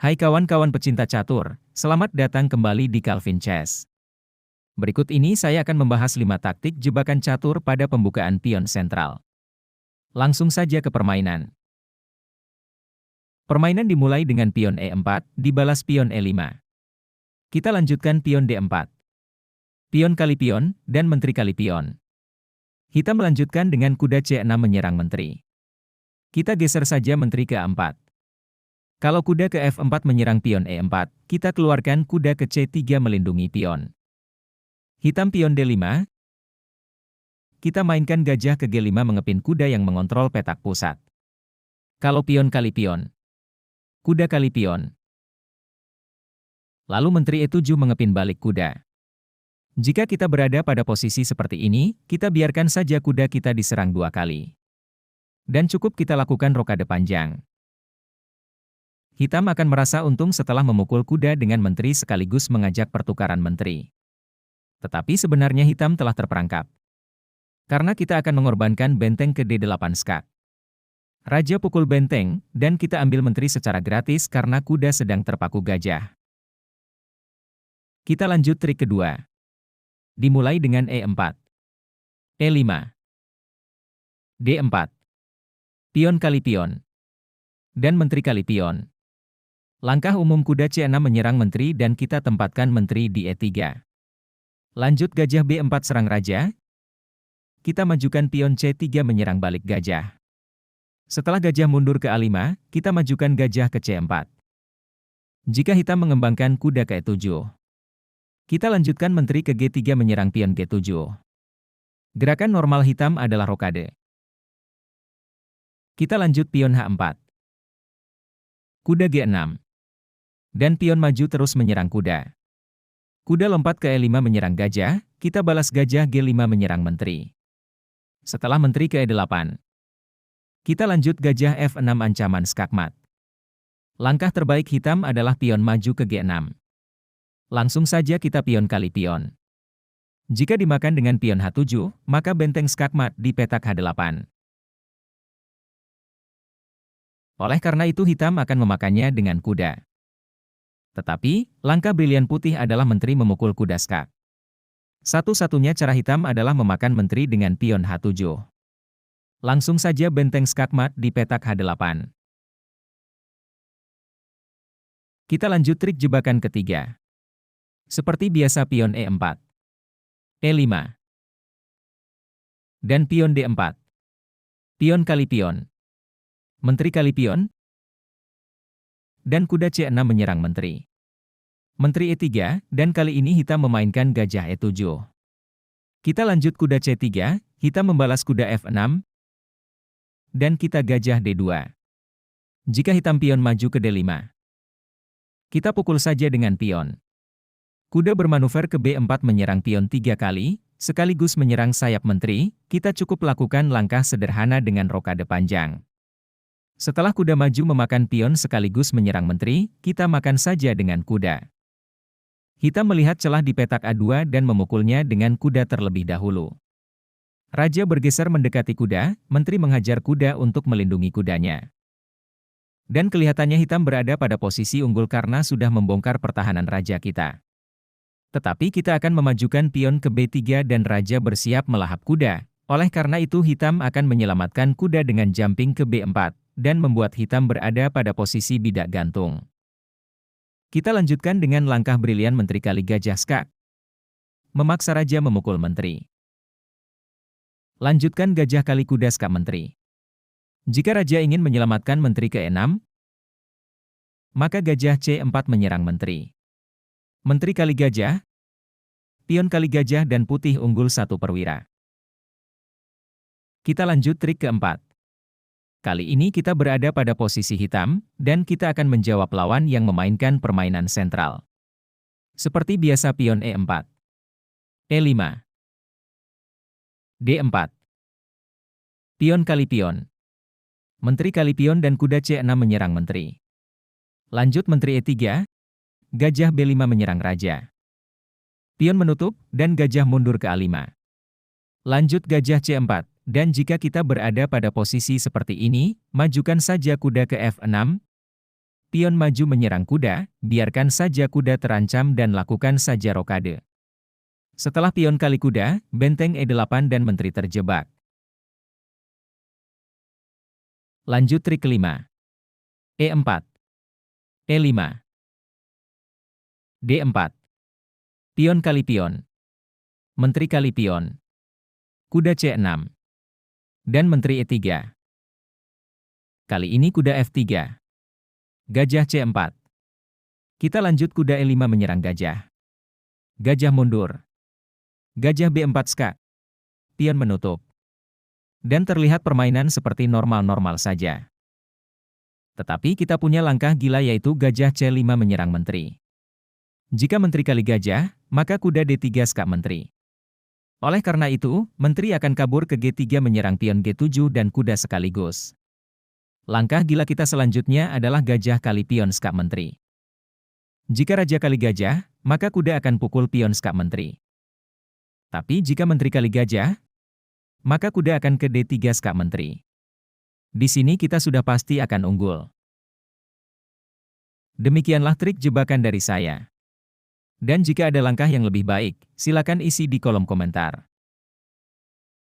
Hai kawan-kawan pecinta catur, selamat datang kembali di Calvin Chess. Berikut ini saya akan membahas 5 taktik jebakan catur pada pembukaan pion sentral. Langsung saja ke permainan. Permainan dimulai dengan pion E4, dibalas pion E5. Kita lanjutkan pion D4. Pion kali pion, dan menteri kali pion. Hitam melanjutkan dengan kuda C6 menyerang menteri. Kita geser saja menteri ke A4. Kalau kuda ke F4 menyerang pion E4, kita keluarkan kuda ke C3 melindungi pion. Hitam pion D5. Kita mainkan gajah ke G5 mengepin kuda yang mengontrol petak pusat. Kalau pion kali pion. Kuda kali pion. Lalu menteri E7 mengepin balik kuda. Jika kita berada pada posisi seperti ini, kita biarkan saja kuda kita diserang 2 kali. Dan cukup kita lakukan rokade panjang. Hitam akan merasa untung setelah memukul kuda dengan menteri sekaligus mengajak pertukaran menteri. Tetapi sebenarnya hitam telah terperangkap. Karena kita akan mengorbankan benteng ke D8 skak. Raja pukul benteng, dan kita ambil menteri secara gratis karena kuda sedang terpaku gajah. Kita lanjut trik kedua. Dimulai dengan E4. E5. D4. Pion kali pion. Dan menteri kali pion. Langkah umum kuda C6 menyerang menteri dan kita tempatkan menteri di E3. Lanjut gajah B4 serang raja. Kita majukan pion C3 menyerang balik gajah. Setelah gajah mundur ke A5, kita majukan gajah ke C4. Jika hitam mengembangkan kuda ke E7. Kita lanjutkan menteri ke G3 menyerang pion G7. Gerakan normal hitam adalah rokade. Kita lanjut pion H4. Kuda G6. Dan pion maju terus menyerang kuda. Kuda lompat ke E5 menyerang gajah, kita balas gajah G5 menyerang menteri. Setelah menteri ke E8. Kita lanjut gajah F6 ancaman skakmat. Langkah terbaik hitam adalah pion maju ke G6. Langsung saja kita pion kali pion. Jika dimakan dengan pion H7, maka benteng skakmat di petak H8. Oleh karena itu hitam akan memakannya dengan kuda. Tetapi, langkah brilian putih adalah menteri memukul kuda skak. Satu-satunya cara hitam adalah memakan menteri dengan pion H7. Langsung saja benteng skakmat di petak H8. Kita lanjut trik jebakan ketiga. Seperti biasa pion E4. E5. Dan pion D4. Pion kali pion. Menteri kali pion. Dan kuda C6 menyerang menteri. Menteri E3, dan kali ini hitam memainkan gajah E7. Kita lanjut kuda C3, hitam membalas kuda F6. Dan kita gajah D2. Jika hitam pion maju ke D5. Kita pukul saja dengan pion. Kuda bermanuver ke B4 menyerang pion 3 kali, sekaligus menyerang sayap menteri, kita cukup lakukan langkah sederhana dengan rokade panjang. Setelah kuda maju memakan pion sekaligus menyerang menteri, kita makan saja dengan kuda. Hitam melihat celah di petak A2 dan memukulnya dengan kuda terlebih dahulu. Raja bergeser mendekati kuda, menteri menghajar kuda untuk melindungi kudanya. Dan kelihatannya hitam berada pada posisi unggul karena sudah membongkar pertahanan raja kita. Tetapi kita akan memajukan pion ke B3 dan raja bersiap melahap kuda. Oleh karena itu hitam akan menyelamatkan kuda dengan jumping ke B4. Dan membuat hitam berada pada posisi bidak gantung. Kita lanjutkan dengan langkah brilian menteri kali gajah skak. Memaksa raja memukul menteri. Lanjutkan gajah kali kuda skak menteri. Jika raja ingin menyelamatkan menteri ke E6, maka gajah C4 menyerang menteri. Menteri kali gajah, pion kali gajah dan putih unggul 1 perwira. Kita lanjut trik keempat. Kali ini kita berada pada posisi hitam, dan kita akan menjawab lawan yang memainkan permainan sentral. Seperti biasa pion E4. E5. D4. Pion kali pion. Menteri kali pion dan kuda C6 menyerang menteri. Lanjut menteri E3. Gajah B5 menyerang raja. Pion menutup, dan gajah mundur ke A5. Lanjut gajah C4. Dan jika kita berada pada posisi seperti ini, majukan saja kuda ke F6. Pion maju menyerang kuda, biarkan saja kuda terancam dan lakukan saja rokade. Setelah pion kali kuda, benteng E8 dan menteri terjebak. Lanjut trik kelima. E4. E5. D4. Pion kali pion. Menteri kali pion. Kuda C6. Dan menteri E3. Kali ini kuda F3. Gajah C4. Kita lanjut kuda E5 menyerang gajah. Gajah mundur. Gajah B4 skak. Pion menutup. Dan terlihat permainan seperti normal-normal saja. Tetapi kita punya langkah gila yaitu gajah C5 menyerang menteri. Jika menteri kali gajah, maka kuda D3 skak menteri. Oleh karena itu, menteri akan kabur ke G3 menyerang pion G7 dan kuda sekaligus. Langkah gila kita selanjutnya adalah gajah kali pion skak menteri. Jika raja kali gajah, maka kuda akan pukul pion skak menteri. Tapi jika menteri kali gajah, maka kuda akan ke D3 skak menteri. Di sini kita sudah pasti akan unggul. Demikianlah trik jebakan dari saya. Dan jika ada langkah yang lebih baik, silakan isi di kolom komentar.